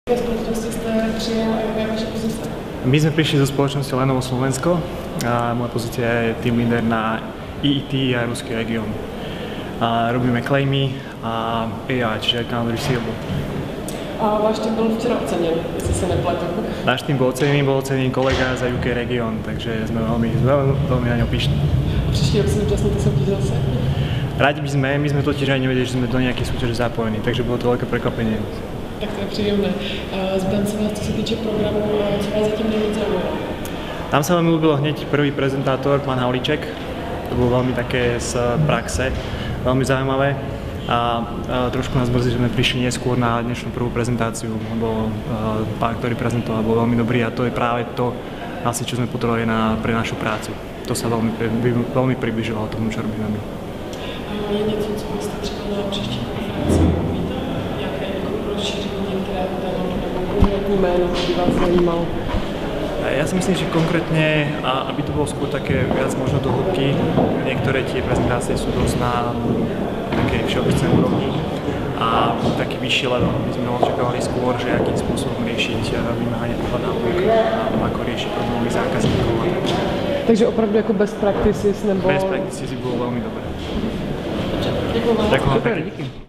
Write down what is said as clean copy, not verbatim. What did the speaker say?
Jaké spoločnosti ste přijel a jaká je vaša pozice? My sme prišli zo spoločnosti Lenovo Slovensko a moja pozícia je team leader na EET a ruský región. Robíme claimy a AI, čiže account receivable. A váš tým byl včera oceněn, jestli se nepletu. Náš tým bol ocenený kolega za UK región, takže sme veľmi na ňo pyšní. Příští rok si zúčastníte soutěže zase? Radi by sme, my sme totiž aj nevedeli, že sme do nejakej súťaže zapojení, takže bolo to veľké prekvapenie. Tak to je příjemné. Zbavím se vás, co se týče programu, co vás zatím nejvíc zaujalo? Tam sa veľmi ľúbilo hneď prvý prezentátor, pán Havlíček. To bolo veľmi také z praxe, veľmi zaujímavé. A trošku nás mrzí, že sme prišli neskôr na dnešnú prvú prezentáciu, lebo pán, ktorý prezentoval, bol veľmi dobrý a to je práve to, vlastne, čo sme potrebovali pre našu prácu. To sa veľmi približovalo tomu, čo robíme my. Je něco, co byste třeba na příští konferenci víte? Jaké rozšíření některé téma nebo konkrétní jméno, by vás zajímalo? Ja si myslím, že konkrétne, aby to bolo skôr také viac možno do hĺbky, niektoré tie prezentácie sú dosť na takej všeobecnej úrovni a taký vyšší level. My sme očakávali skôr, že akým spôsobom riešiť vymáhanie pohľadávok a ako riešiť problémy zákazníkov. Takže opravdu jako best practices nebo... Best practices bolo veľmi dobré. Ďakujem vám. Ďakujem vám pekne.